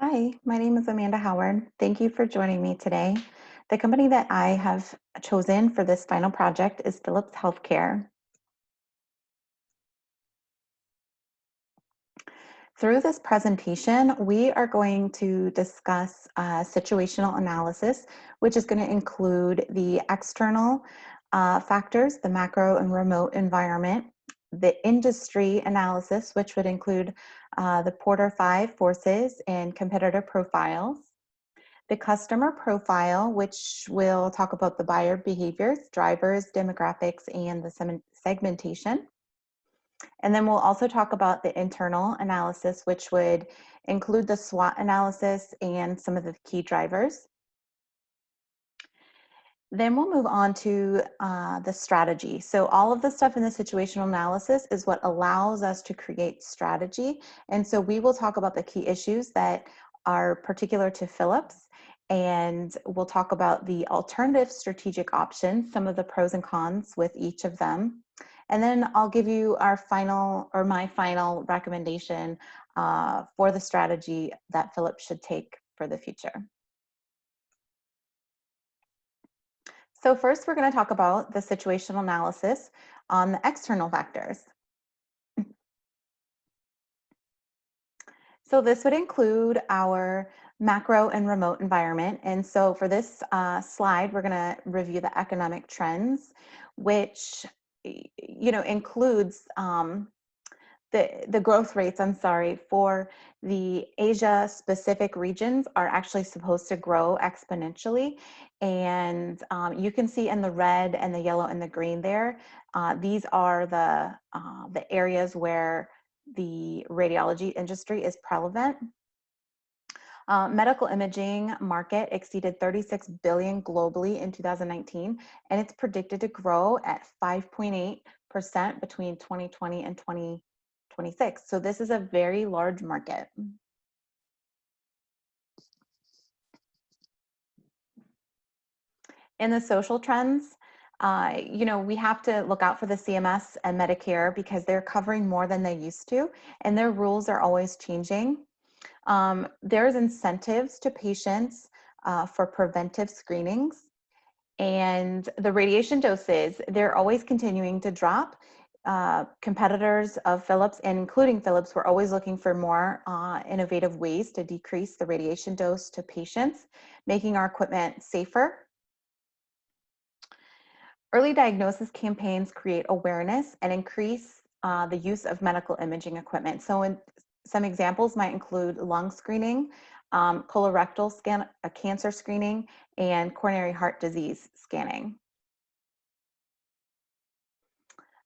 Hi, my name is Amanda Howard. Thank you for joining me today. The company that I have chosen for this final project is Philips Healthcare. Through this presentation, we are going to discuss situational analysis, which is going to include the external factors, the macro and remote environment, the industry analysis, which would include the Porter 5 forces and competitor profiles, the customer profile, which will talk about the buyer behaviors, drivers, demographics, and the segmentation. And then we'll also talk about the internal analysis, which would include the SWOT analysis and some of the key drivers. Then we'll move on to the strategy. So all of the stuff in the situational analysis is what allows us to create strategy. And so we will talk about the key issues that are particular to Philips, and we'll talk about the alternative strategic options, some of the pros and cons with each of them. And then I'll give you our final, or my final recommendation for the strategy that Philips should take for the future. So first, we're going to talk about the situational analysis on the external factors. So this would include our macro and remote environment. And so for this slide, we're going to review the economic trends, which includes the growth rates, for the Asia specific regions are actually supposed to grow exponentially. And you can see in the red and the yellow and the green there, these are the areas where the radiology industry is prevalent. Medical imaging market exceeded 36 billion globally in 2019, and it's predicted to grow at 5.8% between 2020 and 2026. So this is a very large market. In the social trends, we have to look out for the CMS and Medicare because they're covering more than they used to, and their rules are always changing. There's incentives to patients for preventive screenings, and the radiation doses, they're always continuing to drop. Competitors of Philips, and including Philips, were always looking for more innovative ways to decrease the radiation dose to patients, making our equipment safer. Early diagnosis campaigns create awareness and increase the use of medical imaging equipment. So some examples might include lung screening, colorectal cancer screening, and coronary heart disease scanning.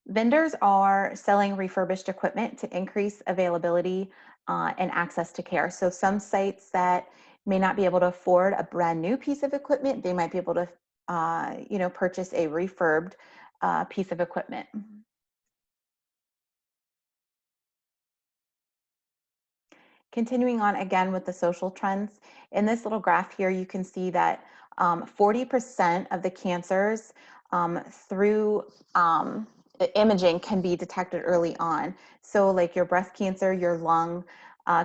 Vendors are selling refurbished equipment to increase availability and access to care. So some sites that may not be able to afford a brand new piece of equipment, they might be able to purchase a refurbed piece of equipment. Continuing on again with the social trends, in this little graph here, you can see that 40% of the cancers through imaging can be detected early on. So like your breast cancer, your lung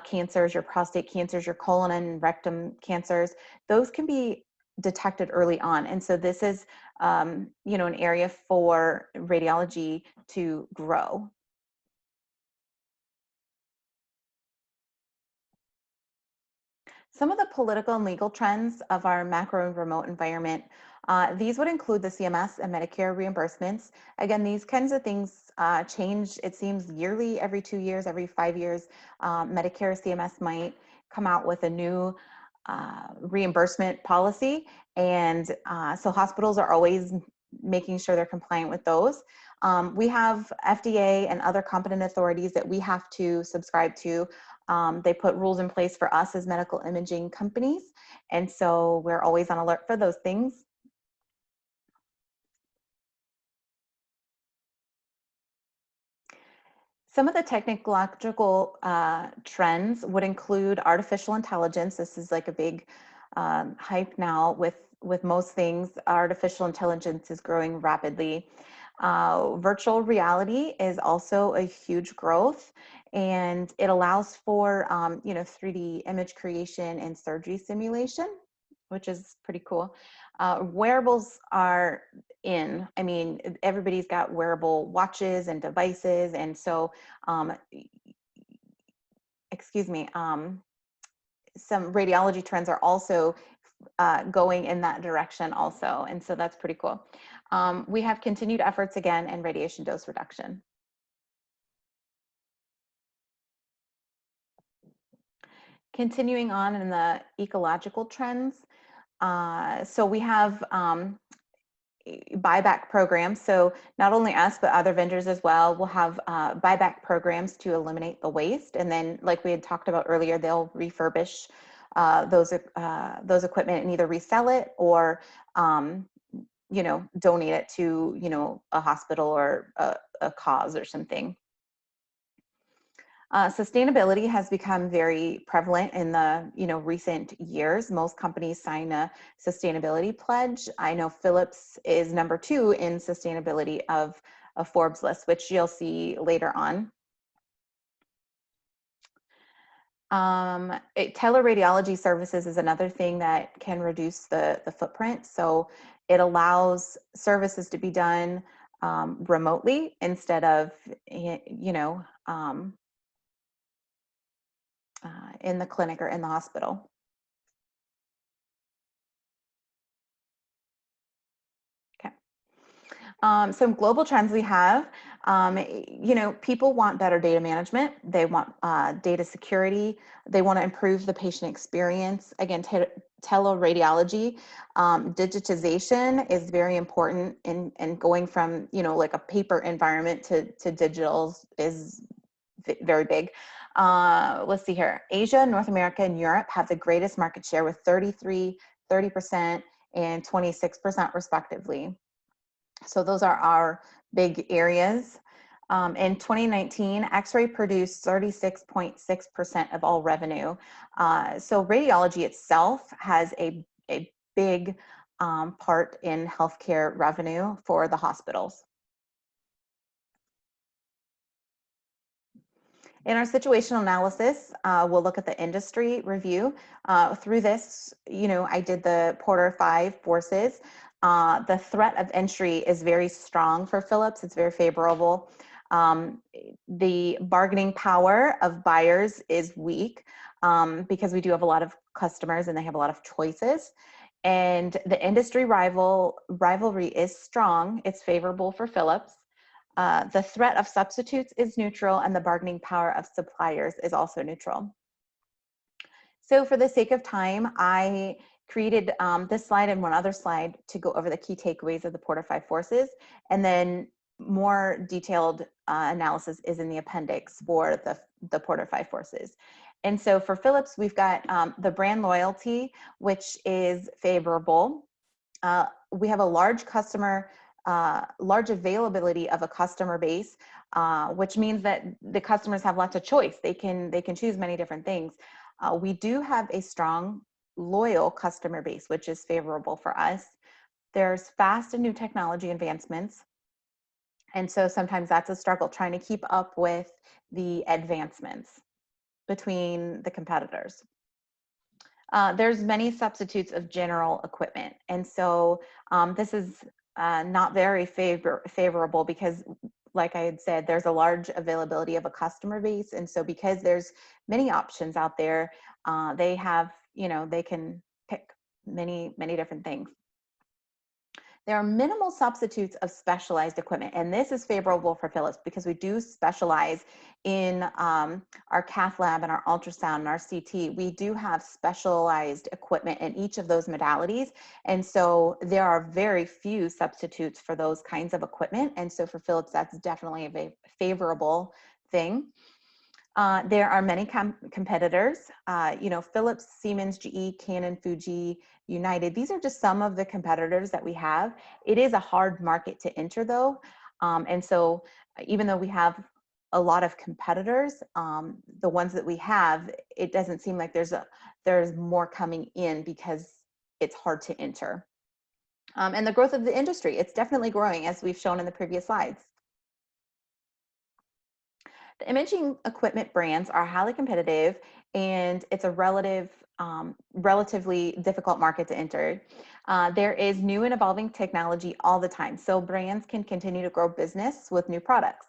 cancers, your prostate cancers, your colon and rectum cancers, those can be detected early on. And so this is, an area for radiology to grow. Some of the political and legal trends of our macro and remote environment, these would include the CMS and Medicare reimbursements. Again, these kinds of things change, it seems, yearly, every 2 years, every 5 years. Medicare, CMS might come out with a new reimbursement policy. And so hospitals are always making sure they're compliant with those. We have FDA and other competent authorities that we have to subscribe to. They put rules in place for us as medical imaging companies. And so we're always on alert for those things. Some of the technological trends would include artificial intelligence. This is like a big hype now with most things. Artificial intelligence is growing rapidly. Virtual reality is also a huge growth, and it allows for 3D image creation and surgery simulation, which is pretty cool. Wearables are in. I mean, everybody's got wearable watches and devices, and so um, excuse me. Some radiology trends are also going in that direction also. And so that's pretty cool. We have continued efforts again in radiation dose reduction. Continuing on in the ecological trends. So we have buyback programs. So not only us, but other vendors as well will have buyback programs to eliminate the waste. And then, like we had talked about earlier, they'll refurbish those equipment and either resell it or donate it to a hospital or a cause or something. Sustainability has become very prevalent in the recent years. Most companies sign a sustainability pledge. I know Philips is #2 in sustainability of a Forbes list, which you'll see later on. Teleradiology services is another thing that can reduce the footprint. So it allows services to be done remotely instead of in the clinic or in the hospital. Okay. Some global trends we have, people want better data management. They want data security. They want to improve the patient experience. Again, teleradiology, digitization is very important in going from, like a paper environment to digital is very big. Let's see here. Asia, North America, and Europe have the greatest market share with 33, 30%, and 26% respectively. So those are our big areas. In 2019, X-ray produced 36.6% of all revenue. So radiology itself has a big part in healthcare revenue for the hospitals. In our situational analysis, we'll look at the industry review. Through this, I did the Porter 5 forces. The threat of entry is very strong for Philips. It's very favorable. The bargaining power of buyers is weak because we do have a lot of customers and they have a lot of choices. And the industry rivalry is strong. It's favorable for Philips. The threat of substitutes is neutral, and the bargaining power of suppliers is also neutral. So for the sake of time, I created this slide and one other slide to go over the key takeaways of the Porter 5 forces, and then more detailed analysis is in the appendix for the Porter 5 forces. And so for Philips, we've got the brand loyalty, which is favorable. We have a large large availability of a customer base, which means that the customers have lots of choice. They can choose many different things. We do have a strong, loyal customer base, which is favorable for us. There's fast and new technology advancements. And so sometimes that's a struggle trying to keep up with the advancements between the competitors. There's many substitutes of general equipment. And so this is not very favorable because, like I had said, there's a large availability of a customer base. And so because there's many options out there, they have, they can pick many different things. There are minimal substitutes of specialized equipment, and this is favorable for Philips because we do specialize in our cath lab and our ultrasound and our CT. We do have specialized equipment in each of those modalities, and so there are very few substitutes for those kinds of equipment, and so for Philips, that's definitely a favorable thing. There are many competitors, Philips, Siemens, GE, Canon, Fuji, United. These are just some of the competitors that we have. It is a hard market to enter though. And so even though we have a lot of competitors, the ones that we have, it doesn't seem like there's more coming in because it's hard to enter. And the growth of the industry, it's definitely growing, as we've shown in the previous slides. The imaging equipment brands are highly competitive, and it's a relatively difficult market to enter. There is new and evolving technology all the time, so brands can continue to grow business with new products.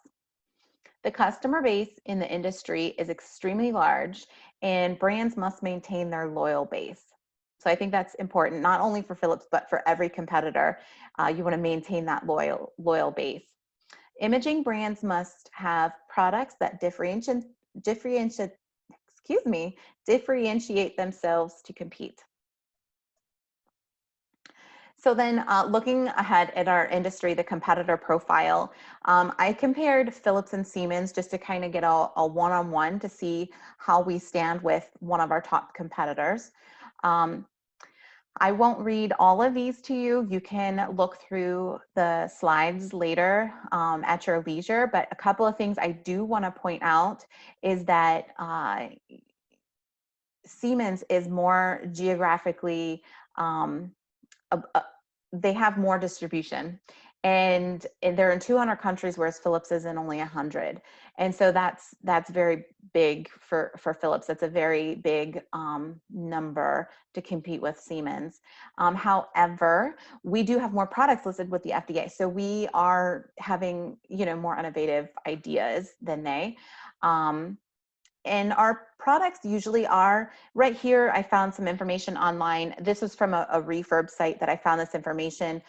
The customer base in the industry is extremely large, and brands must maintain their loyal base. So I think that's important, not only for Philips, but for every competitor. You want to maintain that loyal base. Imaging brands must have products that differentiate, excuse me, differentiate themselves to compete. So then looking ahead at our industry, the competitor profile, I compared Philips and Siemens just to kind of get a one-on-one to see how we stand with one of our top competitors. Um, I won't read all of these to you. You can look through the slides later at your leisure, but a couple of things I do want to point out is that Siemens is more geographically um, they have more distribution, and they're in 200 countries, whereas Philips is in only 100. And so that's very big for Philips. That's a very big number to compete with Siemens. However, we do have more products listed with the FDA, so we are having more innovative ideas than they. And our products usually are right here. I found some information online. This was from a refurb site that I found this information.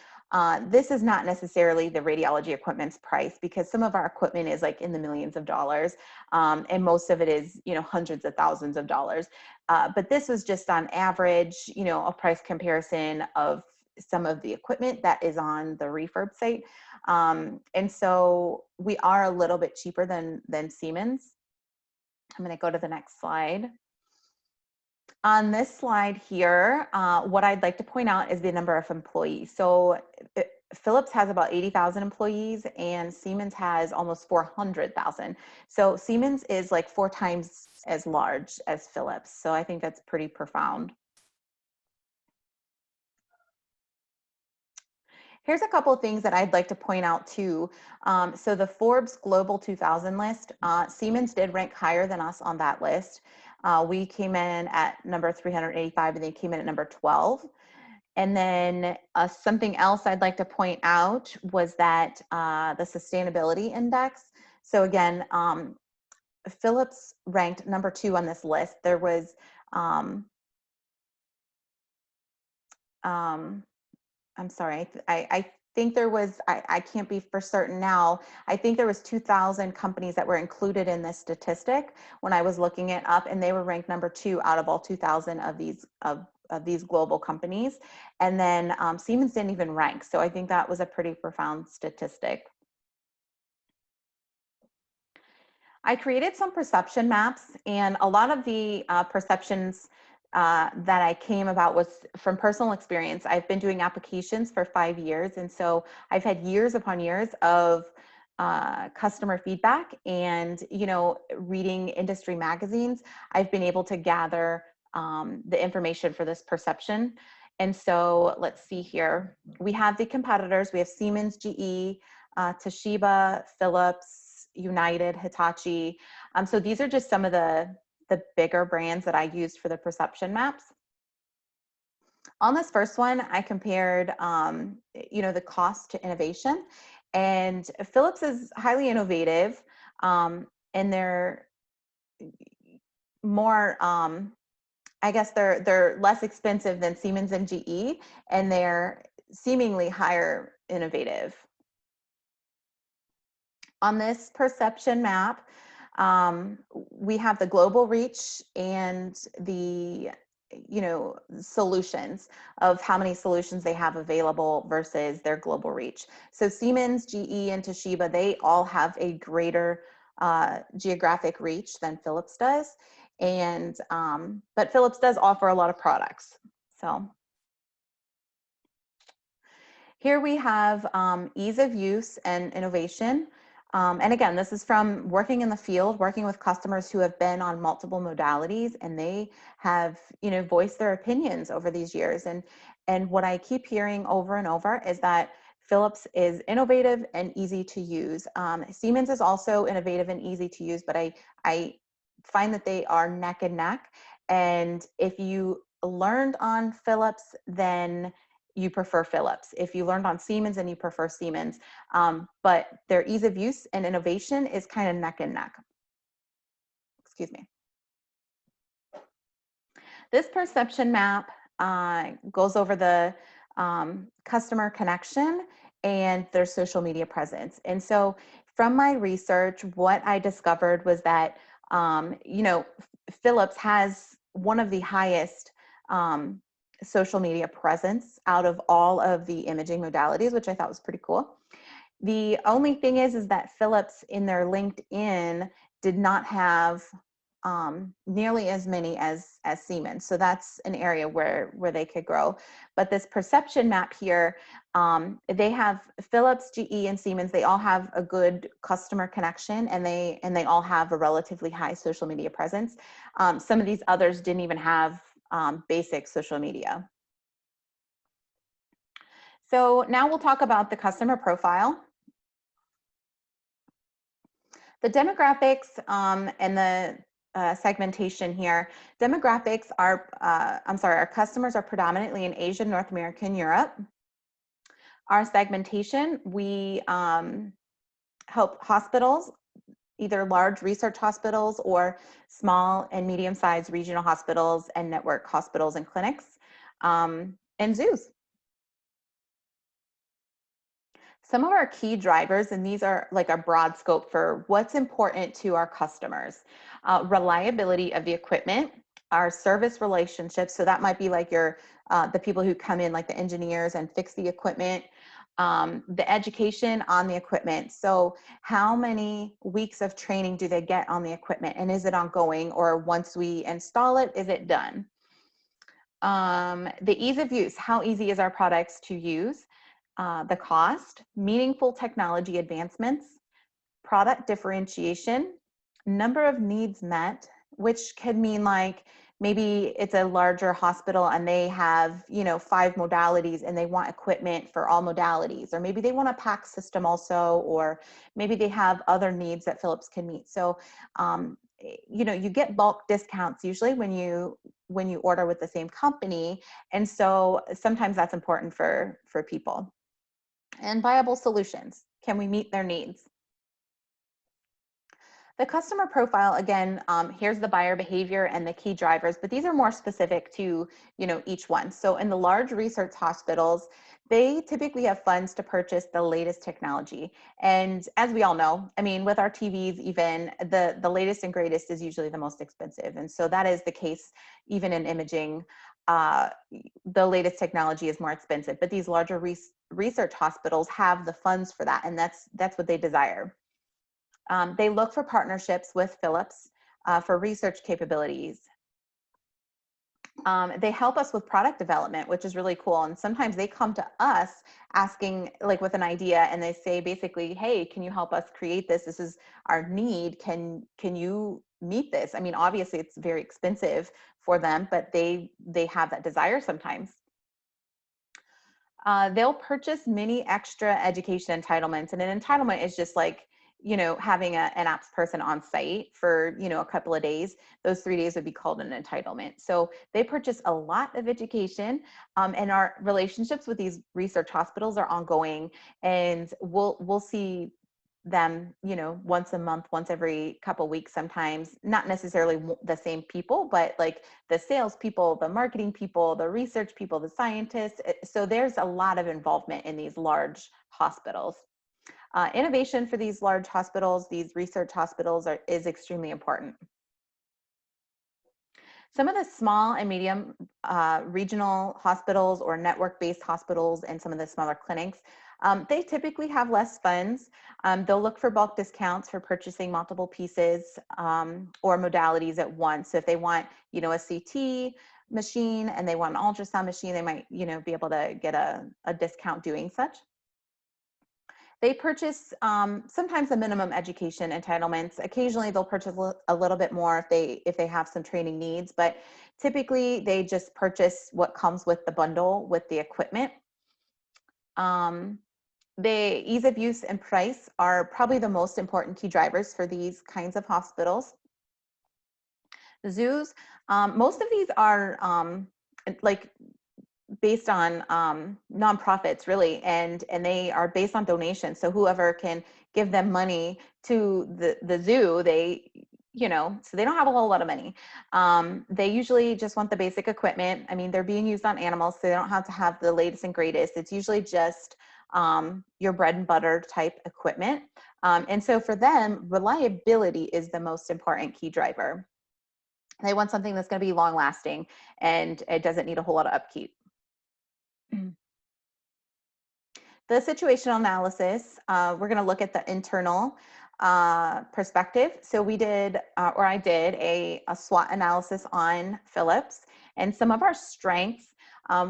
This is not necessarily the radiology equipment's price, because some of our equipment is like in the millions of dollars, and most of it is hundreds of thousands of dollars. But this was just on average, a price comparison of some of the equipment that is on the refurb site. And so we are a little bit cheaper than Siemens. I'm going to go to the next slide. On this slide here, what I'd like to point out is the number of employees. So Philips has about 80,000 employees, and Siemens has almost 400,000. So Siemens is like 4 times as large as Philips. So I think that's pretty profound. Here's a couple of things that I'd like to point out too. So the Forbes Global 2000 list, Siemens did rank higher than us on that list. We came in at number 385, and they came in at number 12. And then something else I'd like to point out was that the sustainability index. So again, Philips ranked number 2 on this list. There was I'm sorry, I think there was, I can't be for certain now, I think there was 2,000 companies that were included in this statistic when I was looking it up, and they were ranked number 2 out of all 2,000 of these global companies. And then Siemens didn't even rank, so I think that was a pretty profound statistic. I created some perception maps, and a lot of the perceptions that I came about was from personal experience. I've been doing applications for 5 years, and so I've had years upon years of customer feedback, and reading industry magazines. I've been able to gather the information for this perception. And so let's see here. We have the competitors. We have Siemens, GE, Toshiba, Philips, United, Hitachi. So these are just some of the bigger brands that I used for the perception maps. On this first one, I compared, the cost to innovation, and Philips is highly innovative, and they're more, I guess they're less expensive than Siemens and GE, and they're seemingly higher innovative. On this perception map, we have the global reach and the solutions of how many solutions they have available versus their global reach. So Siemens, GE, and Toshiba, they all have a greater geographic reach than Philips does. And but Philips does offer a lot of products. So here we have ease of use and innovation. And again, this is from working in the field, working with customers who have been on multiple modalities, and they have, voiced their opinions over these years. And what I keep hearing over and over is that Philips is innovative and easy to use. Siemens is also innovative and easy to use, but I find that they are neck and neck. And if you learned on Philips, then you prefer Philips. If you learned on Siemens, then you prefer Siemens. But their ease of use and innovation is kind of neck and neck. Excuse me. This perception map goes over the customer connection and their social media presence. And so from my research, what I discovered was that, Philips has one of the highest social media presence out of all of the imaging modalities, which I thought was pretty cool. The only thing is that Philips in their LinkedIn did not have nearly as many as Siemens. So that's an area where they could grow. But this perception map here, they have Philips, GE, and Siemens. They all have a good customer connection, and they all have a relatively high social media presence. Some of these others didn't even have basic social media. So now we'll talk about the customer profile. The demographics and the segmentation here. Demographics are, our customers are predominantly in Asia, North America, and Europe. Our segmentation, we help hospitals, either large research hospitals or small and medium-sized regional hospitals and network hospitals and clinics, and zoos. Some of our key drivers, and these are like a broad scope for what's important to our customers. Reliability of the equipment, our service relationships. So that might be like the people who come in, like the engineers, and fix the equipment. The education on the equipment. So how many weeks of training do they get on the equipment? And is it ongoing, or once we install it, is it done? The ease of use, how easy is our products to use? The cost, meaningful technology advancements, product differentiation, number of needs met, which could mean like maybe it's a larger hospital and they have 5 modalities and they want equipment for all modalities, or maybe they want a PAC system also, or maybe they have other needs that Philips can meet. So you get bulk discounts usually when you order with the same company, and so sometimes that's important for people. And viable solutions, can we meet their needs? The customer profile, again, here's the buyer behavior and the key drivers, but these are more specific to each one. So in the large research hospitals, they typically have funds to purchase the latest technology. And as we all know, I mean, with our TVs, even the latest and greatest is usually the most expensive. And so that is the case even in imaging. The latest technology is more expensive, but these larger research hospitals have the funds for that, and that's what they desire. They look for partnerships with Philips for research capabilities. They help us with product development, which is really cool. And sometimes they come to us asking, like, with an idea, and they say basically, hey, can you help us create this? This is our need. Can you meet this? I mean, obviously it's very expensive for them, but they have that desire sometimes. They'll purchase many extra education entitlements, and an entitlement is just like having an apps person on site for a couple of days. Those 3 days would be called an entitlement. So they purchase a lot of education, and our relationships with these research hospitals are ongoing, and we'll see them once a month, once every couple weeks, sometimes not necessarily the same people, but like the sales people, the marketing people, the research people, the scientists. So there's a lot of involvement in these large hospitals. Innovation for these large hospitals, these research hospitals, is extremely important. Some of the small and medium regional hospitals or network-based hospitals and some of the smaller clinics, they typically have less funds. They'll look for bulk discounts for purchasing multiple pieces or modalities at once. So if they want, a CT machine and they want an ultrasound machine, they might, be able to get a discount doing such. They purchase sometimes the minimum education entitlements. Occasionally, they'll purchase a little bit more if they have some training needs, but typically they just purchase what comes with the bundle with the equipment. The ease of use and price are probably the most important key drivers for these kinds of hospitals. Zoos, most of these are like based on nonprofits really, and they are based on donations. So whoever can give them money to the zoo, they, you know, so they don't have a whole lot of money. They usually just want the basic equipment. I mean, they're being used on animals, so they don't have to have the latest and greatest. It's usually just your bread and butter type equipment. And so for them, reliability is the most important key driver. They want something that's going to be long lasting and it doesn't need a whole lot of upkeep. The situational analysis, we're going to look at the internal perspective. So we did, or I did a SWOT analysis on Philips and some of our strengths.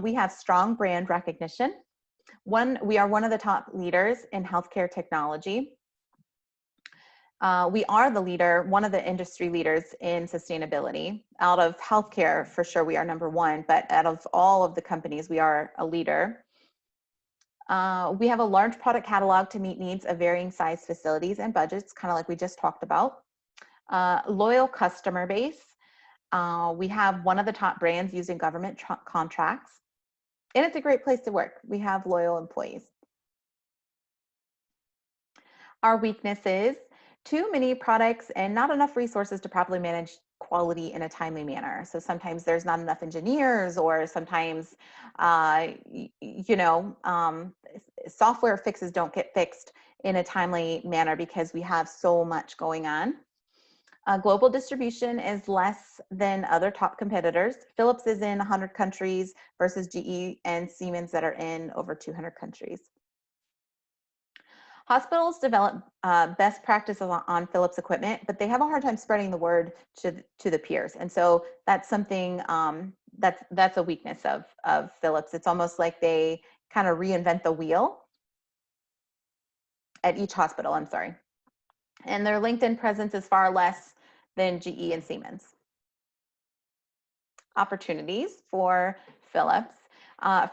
We have strong brand recognition. We are one of the top leaders in healthcare technology. We are the leader, one of the industry leaders in sustainability. Out of healthcare, for sure, we are number one, but out of all of the companies, we are a leader. We have a large product catalog to meet needs of varying size facilities and budgets, kind of like we just talked about. Loyal customer base. We have one of the top brands using government contracts, and it's a great place to work. We have loyal employees. Our weaknesses: too many products and not enough resources to properly manage quality in a timely manner. So sometimes there's not enough engineers, or sometimes, software fixes don't get fixed in a timely manner because we have so much going on. Global distribution is less than other top competitors. Philips is in 100 countries versus GE and Siemens that are in over 200 countries. Hospitals develop best practices on Philips equipment, but they have a hard time spreading the word to the peers. And so that's something that's a weakness of Philips. It's almost like they kind of reinvent the wheel at each hospital, I'm sorry. And their LinkedIn presence is far less than GE and Siemens. Opportunities for Philips.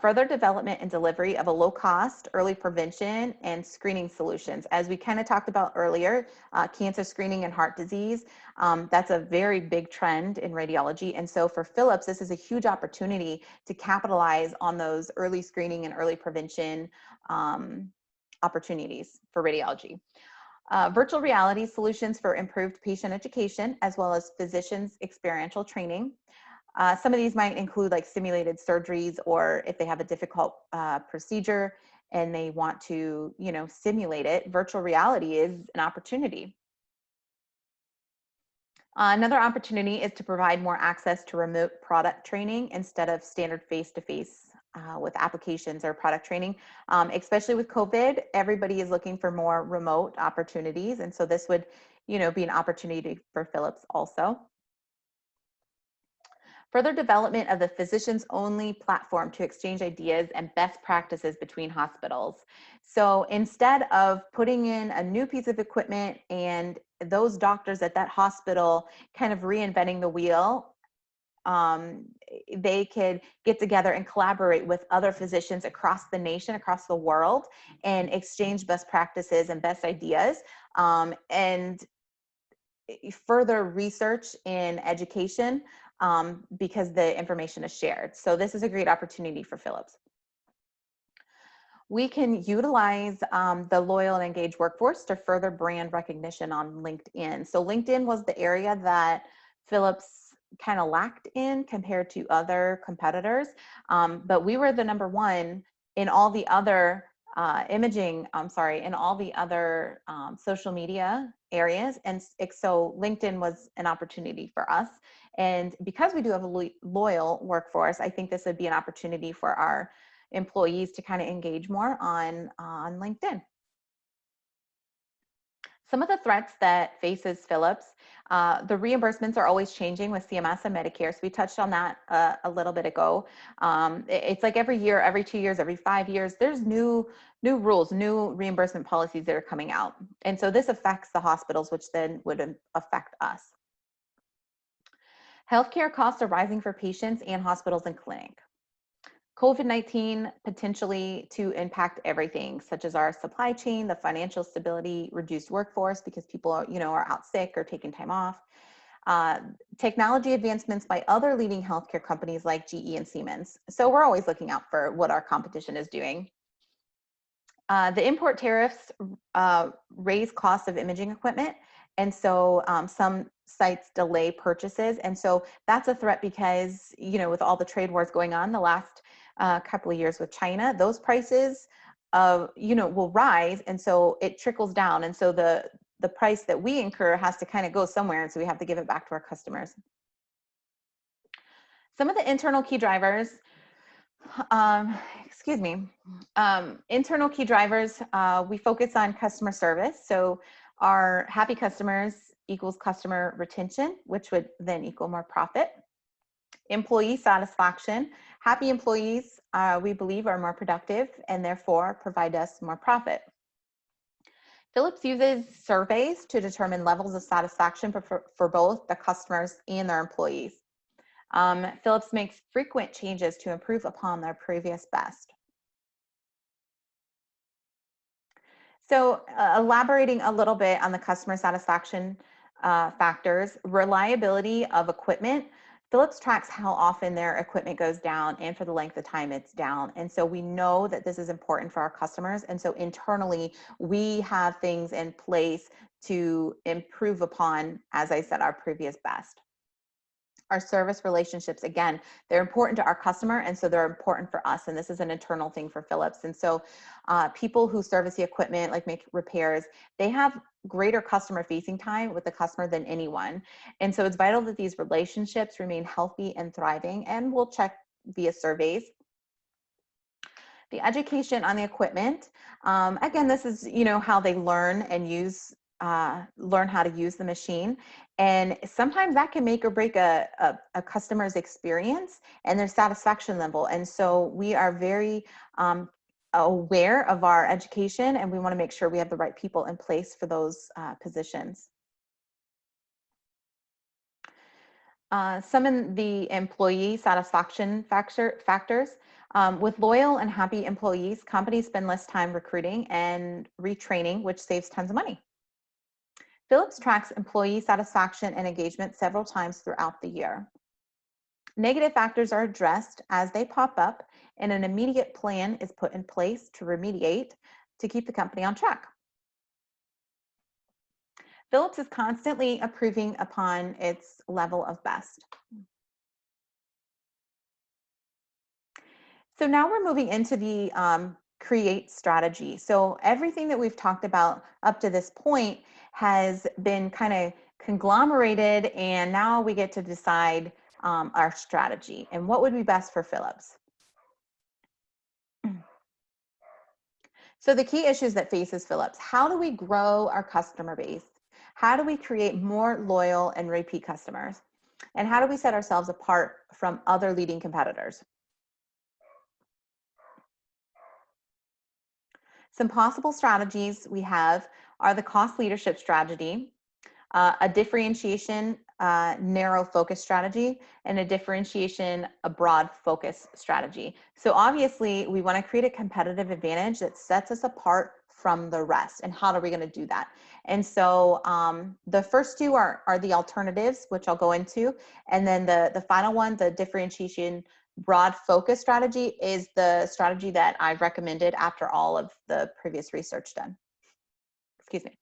Further development and delivery of a low-cost early prevention and screening solutions. As we kind of talked about earlier, cancer screening and heart disease, that's a very big trend in radiology. And so for Philips, this is a huge opportunity to capitalize on those early screening and early prevention opportunities for radiology. Virtual reality solutions for improved patient education, as well as physicians' experiential training. Some of these might include like simulated surgeries, or if they have a difficult procedure and they want to, simulate it, virtual reality is an opportunity. Another opportunity is to provide more access to remote product training instead of standard face-to-face with applications or product training. Especially with COVID, everybody is looking for more remote opportunities. And so this would, be an opportunity for Philips also. Further development of the physicians only platform to exchange ideas and best practices between hospitals. So instead of putting in a new piece of equipment and those doctors at that hospital kind of reinventing the wheel, they could get together and collaborate with other physicians across the nation, across the world, and exchange best practices and best ideas, and further research in education, because the information is shared. So this is a great opportunity for Philips. We can utilize the loyal and engaged workforce to further brand recognition on LinkedIn. So LinkedIn was the area that Philips kind of lacked in compared to other competitors, but we were the number one in all the other in all the other social media areas. And so LinkedIn was an opportunity for us. And because we do have a loyal workforce, I think this would be an opportunity for our employees to kind of engage more on LinkedIn. Some of the threats that faces Philips, the reimbursements are always changing with CMS and Medicare. So we touched on that a little bit ago. It's like every year, every 2 years, every 5 years, there's new rules, new reimbursement policies that are coming out. And so this affects the hospitals, which then would affect us. Healthcare costs are rising for patients and hospitals and clinic. COVID-19 potentially to impact everything, such as our supply chain, the financial stability, reduced workforce because people are out sick or taking time off. Technology advancements by other leading healthcare companies like GE and Siemens. So we're always looking out for what our competition is doing. The import tariffs raise costs of imaging equipment. And so some sites delay purchases. And so that's a threat because, with all the trade wars going on the last couple of years with China, those prices, will rise. And so it trickles down. And so the price that we incur has to kind of go somewhere. And so we have to give it back to our customers. Some of the internal key drivers, internal key drivers, we focus on customer service. So our happy customers equals customer retention, which would then equal more profit. Employee satisfaction. Happy employees, we believe, are more productive and therefore provide us more profit. Philips uses surveys to determine levels of satisfaction for both the customers and their employees. Philips makes frequent changes to improve upon their previous best. So elaborating a little bit on the customer satisfaction factors, reliability of equipment. Philips tracks how often their equipment goes down and for the length of time it's down. And so we know that this is important for our customers. And so internally, we have things in place to improve upon, as I said, our previous best. Our service relationships, again, they're important to our customer, and so they're important for us, and this is an internal thing for Philips. And so people who service the equipment, like make repairs, they have greater customer facing time with the customer than anyone. And so it's vital that these relationships remain healthy and thriving, and we'll check via surveys. The education on the equipment, again, this is how they learn and learn how to use the machine. And sometimes that can make or break a customer's experience and their satisfaction level. And so we are very aware of our education, and we want to make sure we have the right people in place for those positions. Some of the employee satisfaction factors. With loyal and happy employees, companies spend less time recruiting and retraining, which saves tons of money. Philips tracks employee satisfaction and engagement several times throughout the year. Negative factors are addressed as they pop up, and an immediate plan is put in place to remediate to keep the company on track. Philips is constantly improving upon its level of best. So now we're moving into the create strategy. So everything that we've talked about up to this point has been kind of conglomerated, and now we get to decide our strategy and what would be best for Philips. So the key issues that faces Philips: how do we grow our customer base? How do we create more loyal and repeat customers? And how do we set ourselves apart from other leading competitors? Some possible strategies we have are the cost leadership strategy, a differentiation narrow focus strategy, and a differentiation a broad focus strategy. So obviously we want to create a competitive advantage that sets us apart from the rest. And how are we going to do that? And so the first two are the alternatives, which I'll go into. And then the final one, the differentiation broad focus strategy, is the strategy that I recommended after all of the previous research done. Excuse me.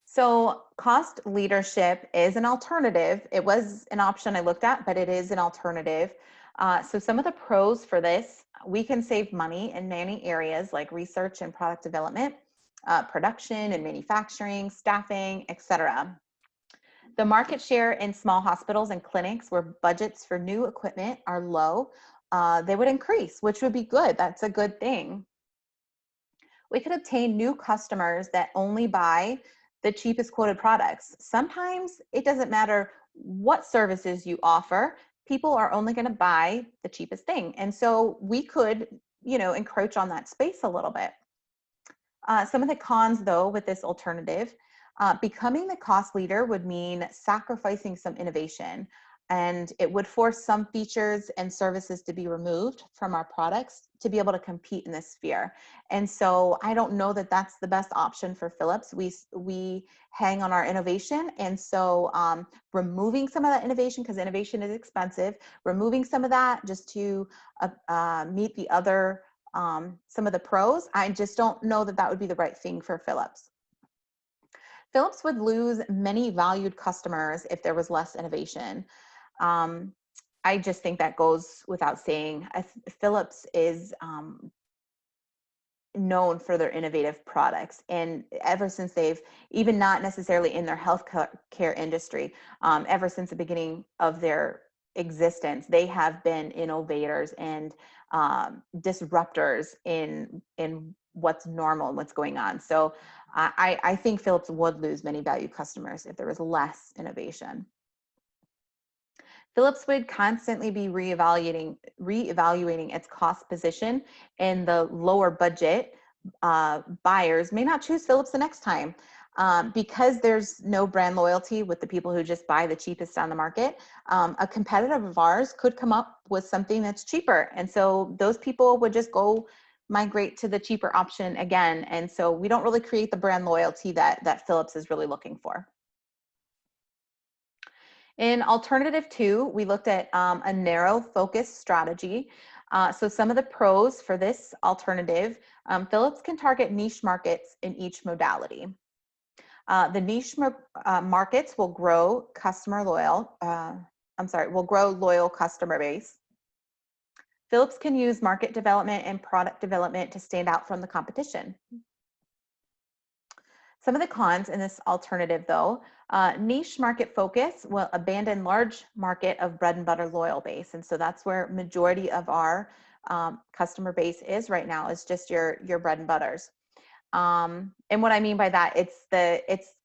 So cost leadership is an alternative. It was an option I looked at, but it is an alternative. So some of the pros for this: we can save money in many areas like research and product development, production and manufacturing, staffing, etc. The market share in small hospitals and clinics where budgets for new equipment are low, they would increase, which would be good. That's a good thing. We could obtain new customers that only buy the cheapest quoted products. Sometimes it doesn't matter what services you offer, people are only going to buy the cheapest thing. And so we could, encroach on that space a little bit. Some of the cons, though, with this alternative, becoming the cost leader would mean sacrificing some innovation, and it would force some features and services to be removed from our products to be able to compete in this sphere. And so I don't know that that's the best option for Philips. We hang on our innovation, and so removing some of that innovation, because innovation is expensive, removing some of that just to meet the other some of the pros, I just don't know that that would be the right thing for Philips. Philips would lose many valued customers if there was less innovation. Um, I just think that goes without saying. Philips is known for their innovative products, and ever since they've, even not necessarily in their healthcare industry, ever since the beginning of their existence, they have been innovators and disruptors in what's normal and what's going on. So I think Philips would lose many valued customers if there was less innovation. Philips would constantly be reevaluating its cost position, and the lower budget buyers may not choose Philips the next time. Because there's no brand loyalty with the people who just buy the cheapest on the market, a competitor of ours could come up with something that's cheaper. And so those people would just go migrate to the cheaper option again. And so we don't really create the brand loyalty that Philips is really looking for. In alternative two, we looked at a narrow focus strategy. So some of the pros for this alternative, Philips can target niche markets in each modality. The niche markets will grow will grow loyal customer base. Philips can use market development and product development to stand out from the competition. Some of the cons in this alternative, though, niche market focus will abandon large market of bread and butter loyal base. And so that's where majority of our customer base is right now, is just your bread and butters. And what I mean by that, it's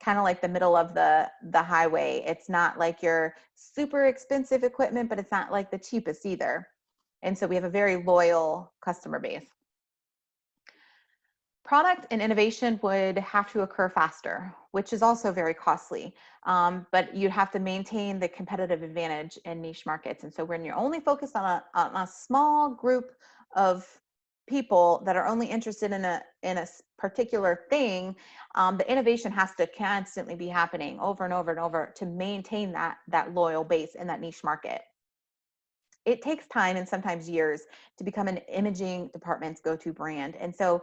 kind of like the middle of the highway. It's not like your super expensive equipment, but it's not like the cheapest either. And so we have a very loyal customer base. Product and innovation would have to occur faster, which is also very costly. But you'd have to maintain the competitive advantage in niche markets. And so when you're only focused on a small group of people that are only interested in a particular thing, the innovation has to constantly be happening over and over and over to maintain that loyal base in that niche market. It takes time and sometimes years to become an imaging department's go-to brand. And so,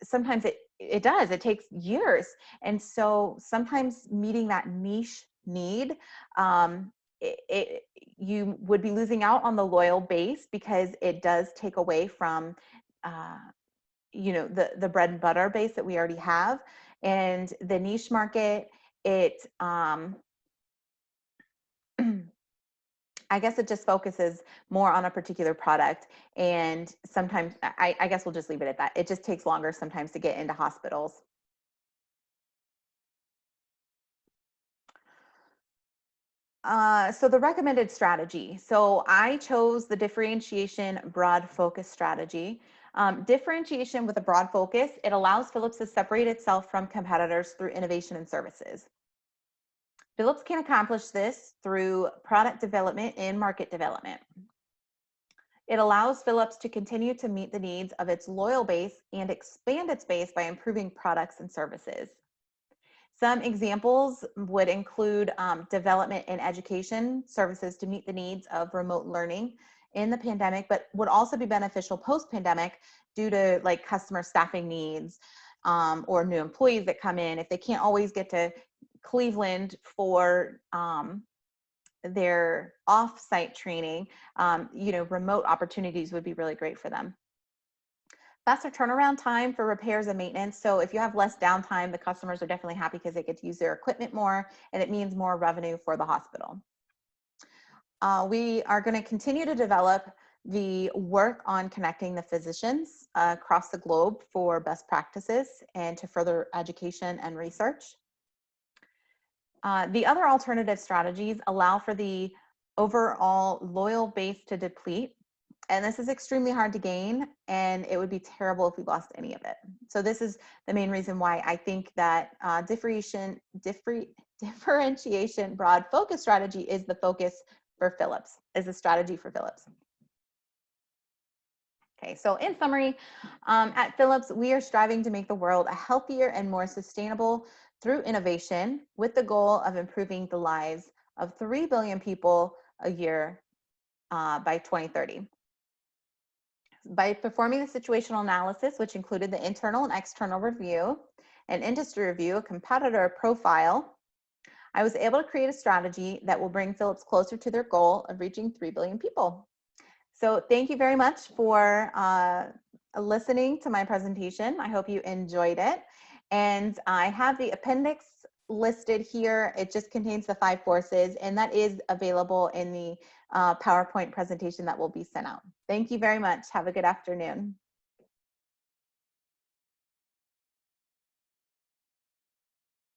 sometimes it does, it takes years. And so sometimes meeting that niche need, you would be losing out on the loyal base because it does take away from, the bread and butter base that we already have. And the niche market, I guess it just focuses more on a particular product. And sometimes, I guess we'll just leave it at that. It just takes longer sometimes to get into hospitals. So the recommended strategy. So I chose the differentiation broad focus strategy. Differentiation with a broad focus, it allows Philips to separate itself from competitors through innovation and services. Philips can accomplish this through product development and market development. It allows Philips to continue to meet the needs of its loyal base and expand its base by improving products and services. Some examples would include development in education services to meet the needs of remote learning in the pandemic, but would also be beneficial post-pandemic due to like customer staffing needs or new employees that come in. If they can't always get to Cleveland for their off-site training, remote opportunities would be really great for them. Faster turnaround time for repairs and maintenance. So if you have less downtime, the customers are definitely happy because they get to use their equipment more, and it means more revenue for the hospital. We are going to continue to develop the work on connecting the physicians across the globe for best practices and to further education and research. The other alternative strategies allow for the overall loyal base to deplete. And this is extremely hard to gain, and it would be terrible if we lost any of it. So this is the main reason why I think that differentiation broad focus strategy is the focus for Philips, is the strategy for Philips. Okay, so in summary, at Philips, we are striving to make the world a healthier and more sustainable through innovation with the goal of improving the lives of 3 billion people a year by 2030. By performing the situational analysis, which included the internal and external review, an industry review, a competitor profile, I was able to create a strategy that will bring Philips closer to their goal of reaching 3 billion people. So thank you very much for listening to my presentation. I hope you enjoyed it. And I have the appendix listed here. It just contains the 5 courses, and that is available in the PowerPoint presentation that will be sent out. Thank you very much. Have a good afternoon.